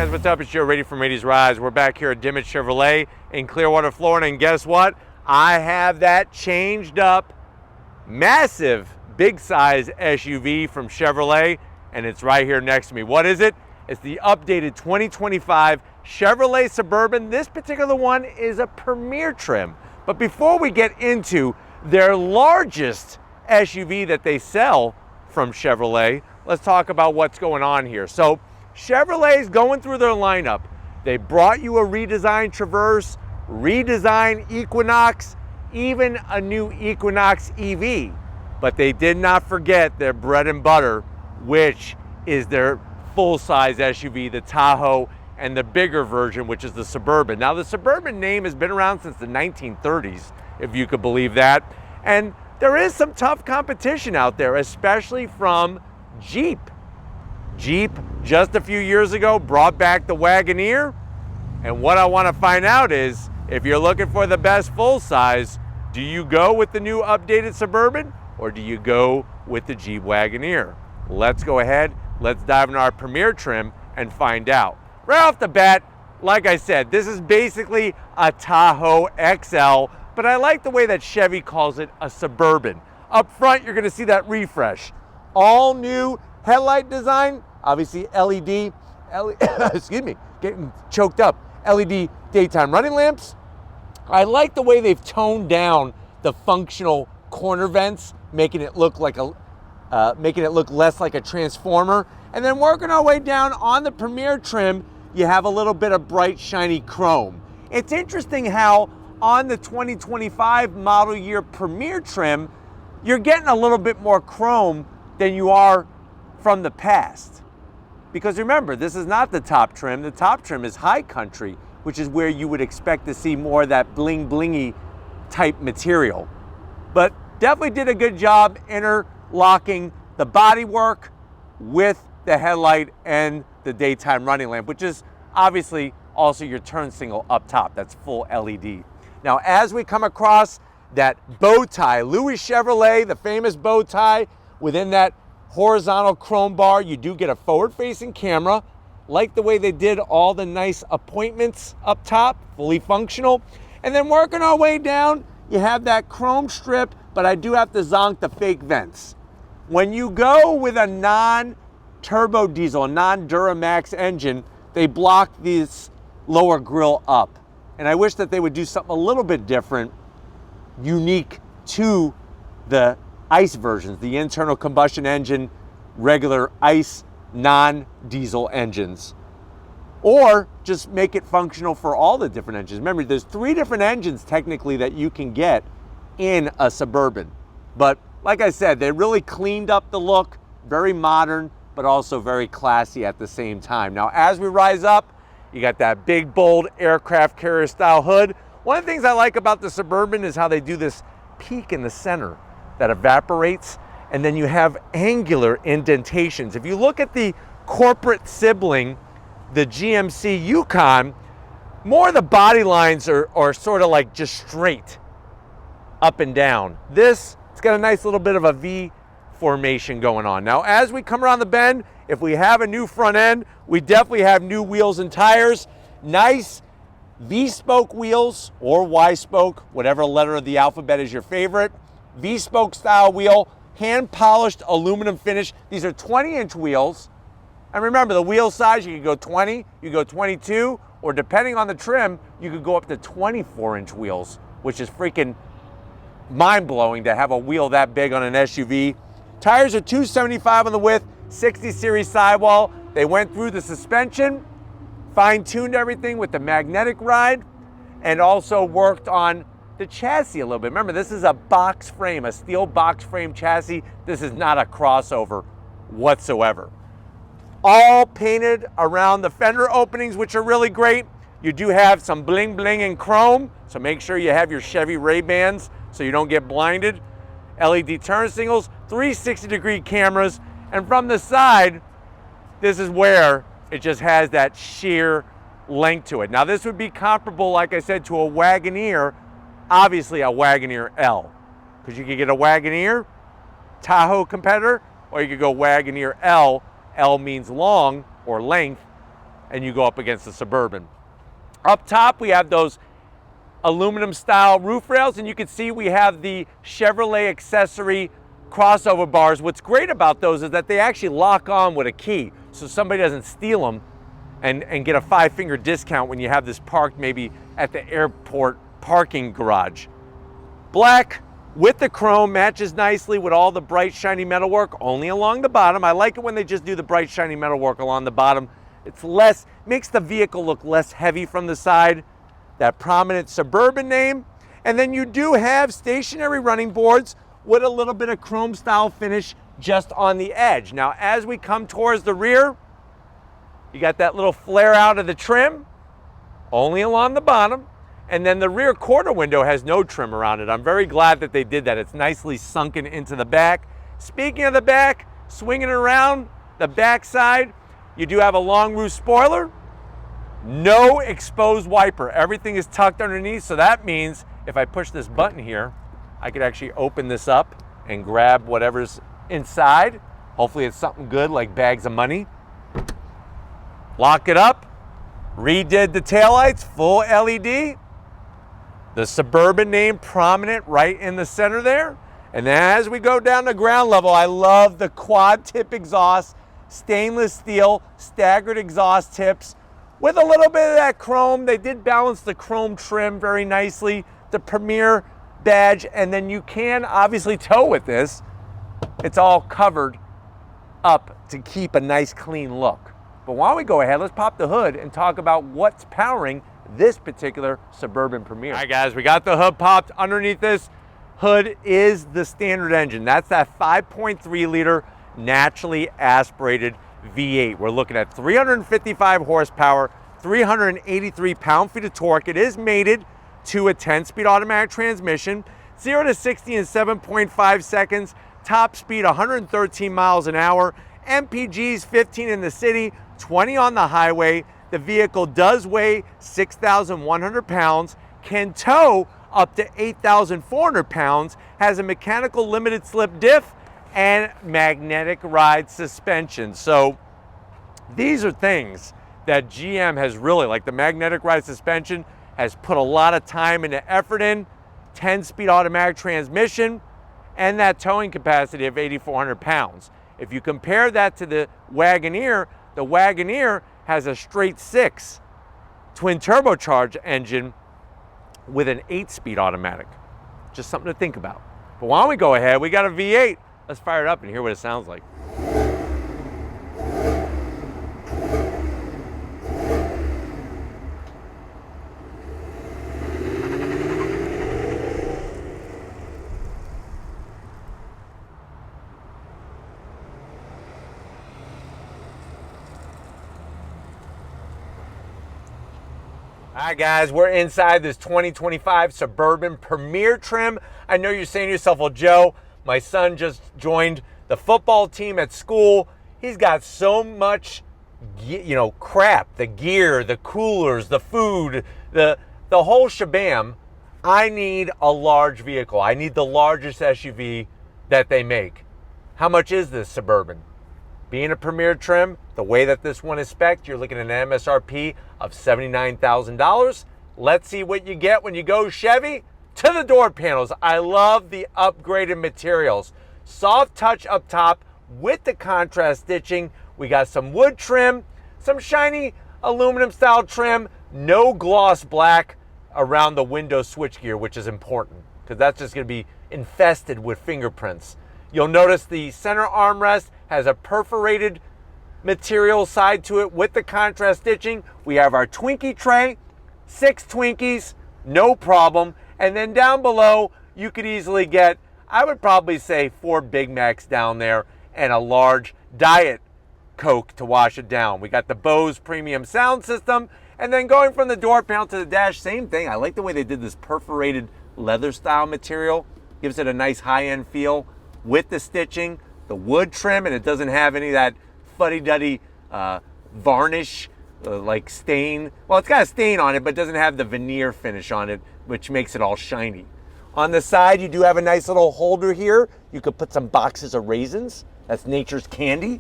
Guys, what's up? It's Joe, ready from 80s Rise. We're back here at Dimmitt Chevrolet in Clearwater, Florida, and guess what? I have that changed up, massive, big size SUV from Chevrolet, and it's right here next to me. What is it? It's the updated 2025 Chevrolet Suburban. This particular one is a Premier trim. But before we get into their largest SUV that they sell from Chevrolet, let's talk about what's going on here. So Chevrolet's going through their lineup. They brought you a redesigned Traverse, redesigned Equinox, even a new Equinox EV. But they did not forget their bread and butter, which is their full-size SUV, the Tahoe, and the bigger version, which is the Suburban. Now, the Suburban name has been around since the 1930s, if you could believe that. And there is some tough competition out there, especially from Jeep. Jeep, just a few years ago, brought back the Wagoneer. And what I want to find out is, if you're looking for the best full size, do you go with the new updated Suburban or do you go with the Jeep Wagoneer? Let's go ahead, let's dive into our Premier trim and find out. Right off the bat, like I said, this is basically a Tahoe XL, but I like the way that Chevy calls it a Suburban. Up front, you're going to see that refresh. All new headlight design, obviously LED, excuse me, getting choked up, LED daytime running lamps. I like the way they've toned down the functional corner vents, making it look like making it look less like a transformer. And then working our way down on the Premier trim, you have a little bit of bright, shiny chrome. It's interesting how on the 2025 model year Premier trim, you're getting a little bit more chrome than you are from the past. Because remember, this is not the top trim. The top trim is high country, which is where you would expect to see more of that bling blingy type material. But definitely did a good job interlocking the bodywork with the headlight and the daytime running lamp, which is obviously also your turn signal up top. That's full LED. Now, as we come across that bow tie, Louis Chevrolet, the famous bow tie, within that horizontal chrome bar, you do get a forward-facing camera. Like the way they did all the nice appointments up top, fully functional. And then working our way down, you have that chrome strip, but I do have to zonk the fake vents. When you go with a non-turbo diesel, a non-Duramax engine, they block this lower grille up. And I wish that they would do something a little bit different, unique to the ICE versions, the internal combustion engine, regular ICE, non-diesel engines. Or just make it functional for all the different engines. Remember, there's 3 different engines technically that you can get in a Suburban. But like I said, they really cleaned up the look, very modern, but also very classy at the same time. Now, as we rise up, you got that big, bold aircraft carrier style hood. One of the things I like about the Suburban is how they do this peak in the center that evaporates, and then you have angular indentations. If you look at the corporate sibling, the GMC Yukon, more of the body lines are sort of like just straight up and down. This, it's got a nice little bit of a V formation going on. Now, as we come around the bend, if we have a new front end, we definitely have new wheels and tires. Nice V-spoke wheels or Y-spoke, whatever letter of the alphabet is your favorite. V-spoke style wheel, hand-polished aluminum finish. These are 20-inch wheels. And remember, the wheel size, you can go 20, you can go 22, or depending on the trim, you could go up to 24-inch wheels, which is freaking mind-blowing to have a wheel that big on an SUV. Tires are 275 on the width, 60 series sidewall. They went through the suspension, fine-tuned everything with the magnetic ride, and also worked on the chassis a little bit. Remember, this is a box frame, a steel box frame chassis. This is not a crossover whatsoever. All painted around the fender openings, which are really great. You do have some bling bling in chrome, so make sure you have your Chevy Ray-Bans so you don't get blinded. LED turn signals, 360-degree cameras, and from the side, this is where it just has that sheer length to it. Now, this would be comparable, like I said, to a Wagoneer, obviously a Wagoneer L, because you could get a Wagoneer Tahoe competitor, or you could go Wagoneer L. L means long or length, and you go up against the Suburban. Up top, we have those aluminum style roof rails, and you can see we have the Chevrolet accessory crossover bars. What's great about those is that they actually lock on with a key, so somebody doesn't steal them and get a 5-finger discount when you have this parked maybe at the airport parking garage. Black with the chrome matches nicely with all the bright shiny metalwork only along the bottom. I like it when they just do the bright shiny metalwork along the bottom. It's less, makes the vehicle look less heavy from the side. That prominent Suburban name. And then you do have stationary running boards with a little bit of chrome style finish just on the edge. Now, as we come towards the rear, you got that little flare out of the trim, only along the bottom. And then the rear quarter window has no trim around it. I'm very glad that they did that. It's nicely sunken into the back. Speaking of the back, swinging around the back side, you do have a long roof spoiler, no exposed wiper. Everything is tucked underneath, so that means if I push this button here, I could actually open this up and grab whatever's inside. Hopefully it's something good like bags of money. Lock it up. Redid the taillights, full LED. The Suburban name prominent right in the center there. And then as we go down to ground level, I love the quad tip exhaust, stainless steel, staggered exhaust tips with a little bit of that chrome. They did balance the chrome trim very nicely, the Premier badge, and then you can obviously tow with this. It's all covered up to keep a nice clean look. But why don't we go ahead, let's pop the hood and talk about what's powering this particular Suburban Premier. All right, guys, we got the hood popped. Underneath this hood is the standard engine. That's that 5.3 liter naturally aspirated V8. We're looking at 355 horsepower, 383 pound-feet of torque. It is mated to a 10-speed automatic transmission, 0 to 60 in 7.5 seconds, top speed 113 miles an hour, MPGs 15 in the city, 20 on the highway. The vehicle does weigh 6,100 pounds, can tow up to 8,400 pounds, has a mechanical limited slip diff, and magnetic ride suspension. So these are things that GM has really, like the magnetic ride suspension, has put a lot of time and effort in, 10-speed automatic transmission, and that towing capacity of 8,400 pounds. If you compare that to the Wagoneer has a straight 6 twin turbocharged engine with an 8-speed automatic. Just something to think about. But why don't we go ahead, we got a V8. Let's fire it up and hear what it sounds like. All right, guys, we're inside this 2025 Suburban Premier trim. I know you're saying to yourself, well, Joe, my son just joined the football team at school. He's got so much, crap, the gear, the coolers, the food, the whole shabam. I need a large vehicle. I need the largest SUV that they make. How much is this Suburban? Being a Premier trim, the way that this one is spec'd, you're looking at an MSRP of $79,000. Let's see what you get when you go Chevy. To the door panels, I love the upgraded materials. Soft touch up top with the contrast stitching. We got some wood trim, some shiny aluminum style trim, no gloss black around the window switchgear, which is important because that's just going to be infested with fingerprints. You'll notice the center armrest has a perforated material side to it with the contrast stitching. We have our Twinkie tray, 6 Twinkies, no problem. And then down below, you could easily get, I would probably say 4 Big Macs down there and a large Diet Coke to wash it down. We got the Bose premium sound system. And then going from the door panel to the dash, same thing. I like the way they did this perforated leather style material. Gives it a nice high-end feel with the stitching, the wood trim, and it doesn't have any of that fuddy-duddy varnish like stain. Well, it's got a stain on it, but it doesn't have the veneer finish on it, which makes it all shiny. On the side, you do have a nice little holder here. You could put some boxes of raisins. That's nature's candy.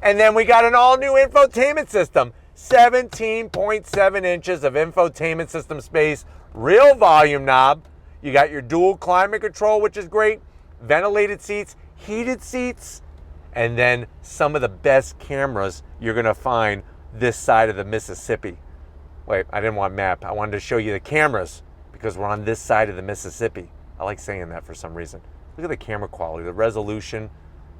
And then we got an all-new infotainment system. 17.7 inches of infotainment system space, real volume knob. You got your dual climate control, which is great, ventilated seats, heated seats, and then some of the best cameras you're gonna find this side of the Mississippi. Wait, I didn't want a map. I wanted to show you the cameras because we're on this side of the Mississippi. I like saying that for some reason. Look at the camera quality, the resolution,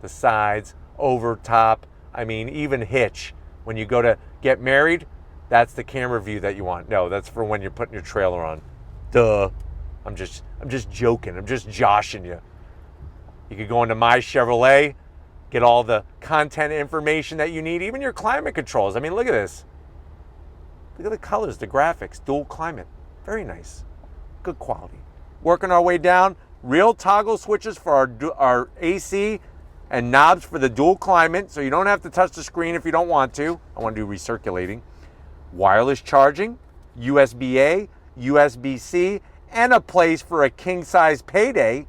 the sides, over, top. I mean, even hitch. When you go to get married, that's the camera view that you want. No, that's for when you're putting your trailer on. Duh. I'm just joking. I'm just joshing you. You could go into My Chevrolet, get all the content information that you need, even your climate controls. I mean, look at this. Look at the colors, the graphics, dual climate. Very nice. Good quality. Working our way down, real toggle switches for our AC and knobs for the dual climate, so you don't have to touch the screen if you don't want to. I want to do recirculating. Wireless charging, USB-A, USB-C, and a place for a king-size payday.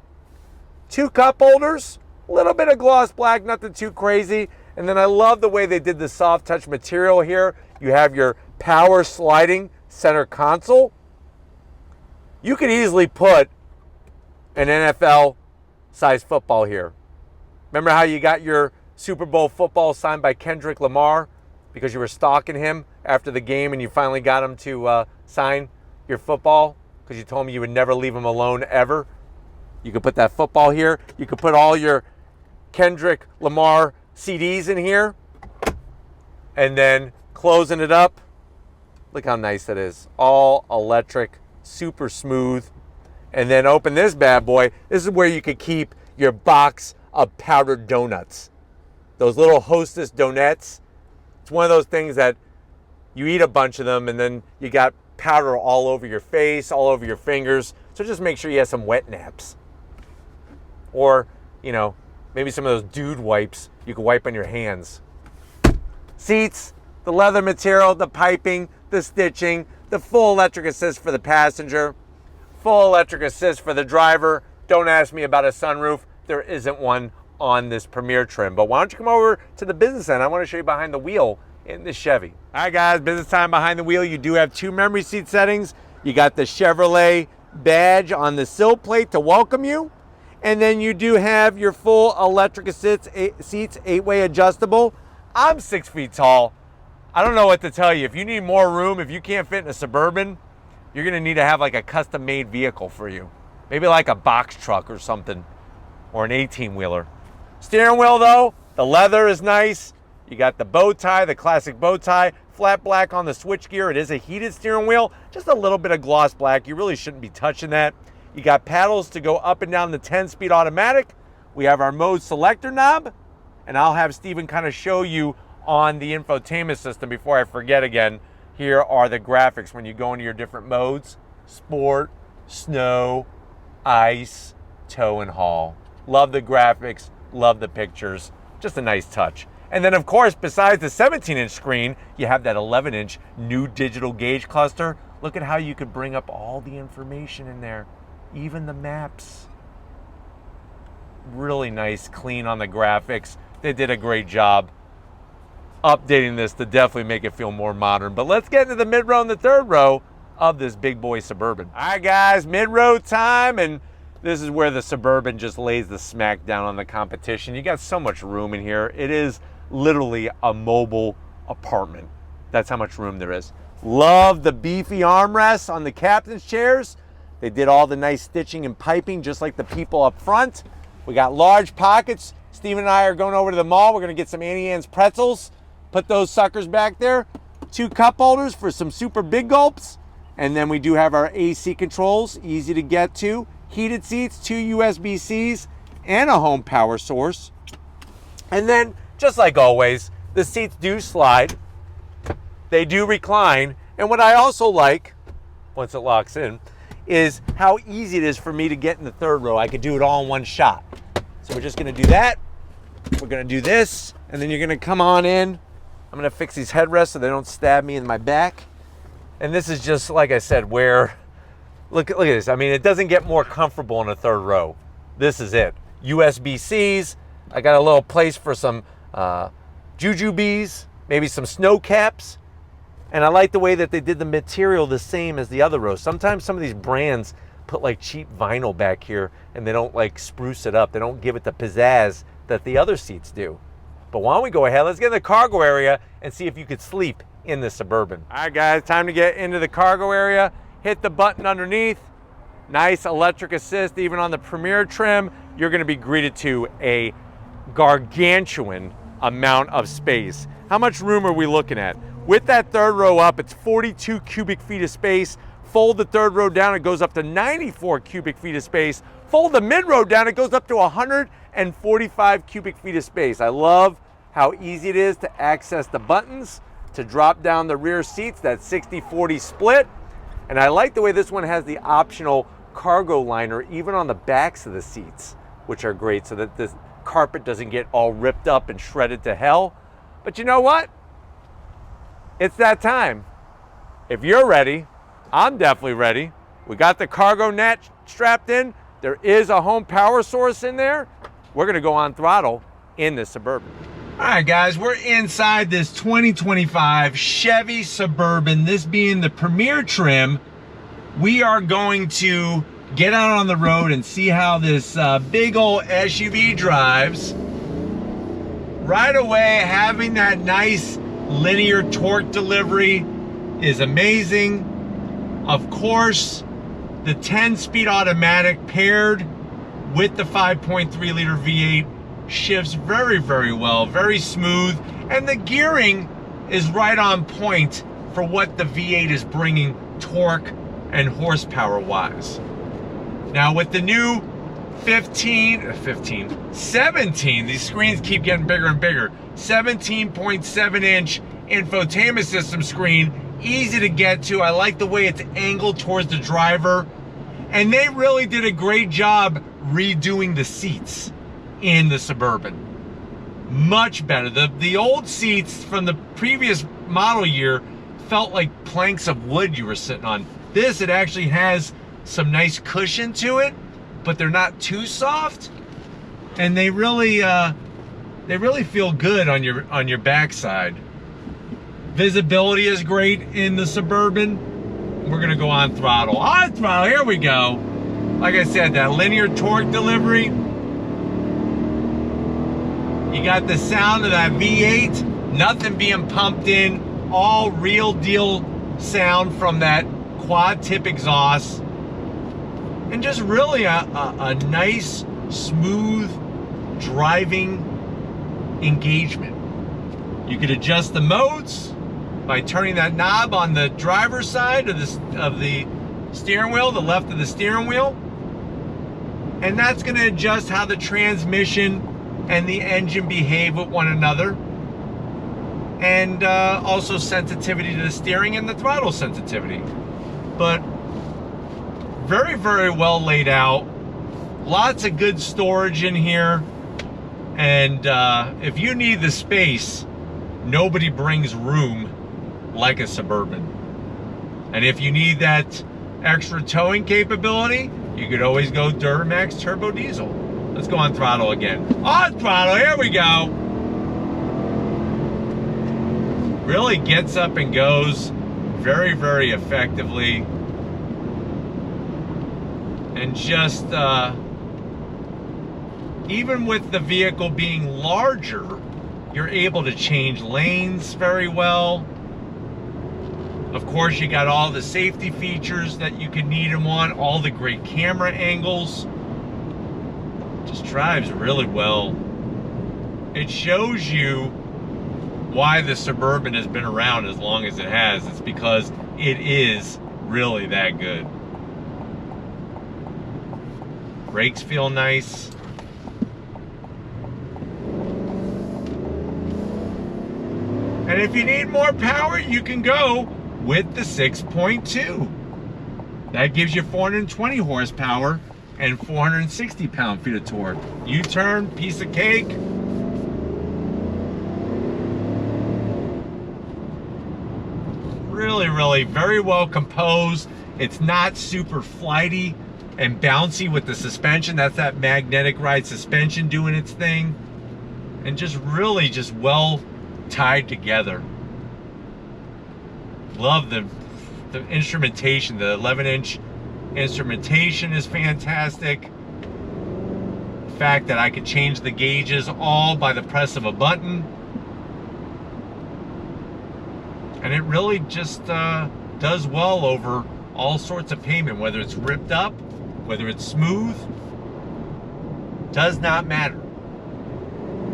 2 cup holders, a little bit of gloss black, nothing too crazy. And then I love the way they did the soft touch material here. You have your power sliding center console. You could easily put an NFL size football here. Remember how you got your Super Bowl football signed by Kendrick Lamar because you were stalking him after the game and you finally got him to sign your football because you told him you would never leave him alone ever? You could put that football here. You could put all your Kendrick Lamar CDs in here. And then closing it up. Look how nice that is. All electric, super smooth. And then open this bad boy. This is where you could keep your box of powdered donuts. Those little Hostess donuts. It's one of those things that you eat a bunch of them and then you got powder all over your face, all over your fingers. So just make sure you have some wet naps. Or, you know, maybe some of those dude wipes you can wipe on your hands. Seats, the leather material, the piping, the stitching, the full electric assist for the passenger, full electric assist for the driver. Don't ask me about a sunroof. There isn't one on this Premier trim. But why don't you come over to the business end? I want to show you behind the wheel in the Chevy. All right, guys, business time behind the wheel. You do have 2 memory seat settings. You got the Chevrolet badge on the sill plate to welcome you. And then you do have your full electric assist seats, 8-way adjustable. I'm 6 feet tall. I don't know what to tell you. If you need more room, if you can't fit in a Suburban, you're gonna need to have like a custom made vehicle for you. Maybe like a box truck or something, or an 18-wheeler. Steering wheel though, the leather is nice. You got the bow tie, the classic bow tie, flat black on the switchgear. It is a heated steering wheel, just a little bit of gloss black. You really shouldn't be touching that. You got paddles to go up and down the 10-speed automatic. We have our mode selector knob, and I'll have Steven kind of show you on the infotainment system before I forget again. Here are the graphics when you go into your different modes: sport, snow, ice, tow and haul. Love the graphics, love the pictures, just a nice touch. And then of course, besides the 17-inch screen, you have that 11-inch new digital gauge cluster. Look at how you could bring up all the information in there, even the maps. Really nice, clean on the graphics. They did a great job updating this to definitely make it feel more modern. But let's get into the mid-row and the third row of this big boy Suburban. All right, guys, mid-row time, and this is where the Suburban just lays the smack down on the competition. You got so much room in here. It is literally a mobile apartment. That's how much room there is. Love the beefy armrests on the captain's chairs. They did all the nice stitching and piping just like the people up front. We got large pockets. Steven and I are going over to the mall. We're gonna get some Annie Ann's pretzels. Put those suckers back there. 2 cup holders for some super big gulps. And then we do have our AC controls, easy to get to. Heated seats, 2 USB-Cs, and a home power source. And then, just like always, the seats do slide. They do recline. And what I also like, once it locks in, is how easy it is for me to get in the third row. I could do it all in one shot. So we're just gonna do that. We're gonna do this, and then you're gonna come on in. I'm gonna fix these headrests so they don't stab me in my back. And this is just, like I said, where, look at this. I mean, it doesn't get more comfortable in a third row. This is it. USB-Cs. I got a little place for some jujubes, maybe some snow caps. And I like the way that they did the material the same as the other rows. Sometimes some of these brands put like cheap vinyl back here and they don't like spruce it up. They don't give it the pizzazz that the other seats do. But why don't we go ahead, let's get in the cargo area and see if you could sleep in the Suburban. All right guys, time to get into the cargo area. Hit the button underneath. Nice electric assist. Even on the Premier trim, you're gonna be greeted to a gargantuan amount of space. How much room are we looking at? With that third row up, it's 42 cubic feet of space. Fold the third row down, it goes up to 94 cubic feet of space. Fold the mid row down, it goes up to 145 cubic feet of space. I love how easy it is to access the buttons, to drop down the rear seats, that 60-40 split. And I like the way this one has the optional cargo liner even on the backs of the seats, which are great so that the carpet doesn't get all ripped up and shredded to hell. But you know what? It's that time. If you're ready, I'm definitely ready. We got the cargo net strapped in. There is a home power source in there. We're gonna go on throttle in this Suburban. All right guys, we're inside this 2025 Chevy Suburban, this being the Premier trim. We are going to get out on the road and see how this big old SUV drives. Right away, having that nice linear torque delivery is amazing. Of course, the 10-speed automatic paired with the 5.3 liter V8 shifts very, very well, very smooth, and the gearing is right on point for what the V8 is bringing torque and horsepower wise. Now with the new 17, these screens keep getting bigger and bigger, 17.7 inch infotainment system screen, easy to get to. I like the way it's angled towards the driver, and they really did a great job redoing the seats in the Suburban. Much better. The old seats from the previous model year felt like planks of wood you were sitting on. This, it actually has some nice cushion to it, but they're not too soft, and they really feel good on your backside. Visibility is great in the Suburban. We're gonna go on throttle. On throttle, here we go. Like I said, that linear torque delivery. You got the sound of that V8, nothing being pumped in, all real deal sound from that quad tip exhaust. And just really a nice, smooth driving engagement. You could adjust the modes by turning that knob on the driver's side of the steering wheel, the left of the steering wheel. And that's gonna adjust how the transmission and the engine behave with one another. And also sensitivity to the steering and the throttle sensitivity. But very, very well laid out. Lots of good storage in here. And if you need the space, nobody brings room like a Suburban. And if you need that extra towing capability, you could always go Duramax Turbo Diesel. Let's go on throttle again. On throttle, here we go. Really gets up and goes very, very effectively. And just, even with the vehicle being larger, you're able to change lanes very well. Of course, you got all the safety features that you can need and want, all the great camera angles. Just drives really well. It shows you why the Suburban has been around as long as it has. It's because it is really that good. Brakes feel nice. And if you need more power, you can go with the 6.2. That gives you 420 horsepower and 460 pound-feet of torque. U-turn, piece of cake. Really, really very well composed. It's not super flighty and bouncy with the suspension. That's that magnetic ride suspension doing its thing. And just really just well tied together. Love the instrumentation. The 11-inch instrumentation is fantastic. The fact that I could change the gauges all by the press of a button. And it really just does well over all sorts of pavement, whether it's ripped up, whether it's smooth, does not matter.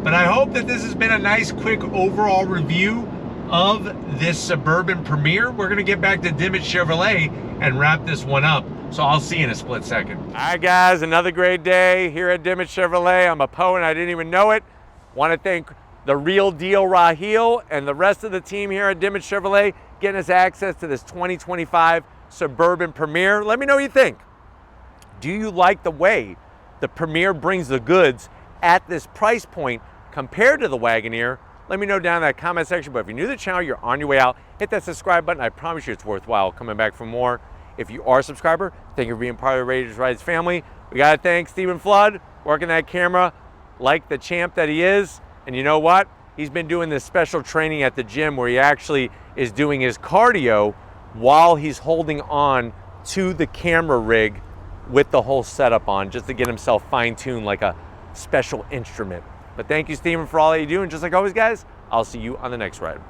But I hope that this has been a nice quick overall review of this Suburban Premier. We're gonna get back to Dimmitt Chevrolet and wrap this one up. So I'll see you in a split second. All right guys, another great day here at Dimmitt Chevrolet. I'm a Poe and I didn't even know it. Want to thank the real deal Raheel and the rest of the team here at Dimmitt Chevrolet getting us access to this 2025 Suburban Premier. Let me know what you think. Do you like the way the Premier brings the goods at this price point compared to the Wagoneer? Let me know down in that comment section. But if you're new to the channel, you're on your way out, hit that subscribe button. I promise you it's worthwhile coming back for more. If you are a subscriber, thank you for being part of the Raiders Rides family. We gotta thank Stephen Flood, working that camera like the champ that he is. And you know what? He's been doing this special training at the gym where he actually is doing his cardio while he's holding on to the camera rig with the whole setup on, just to get himself fine-tuned like a special instrument. But thank you, Stephen, for all that you do. And just like always, guys, I'll see you on the next ride.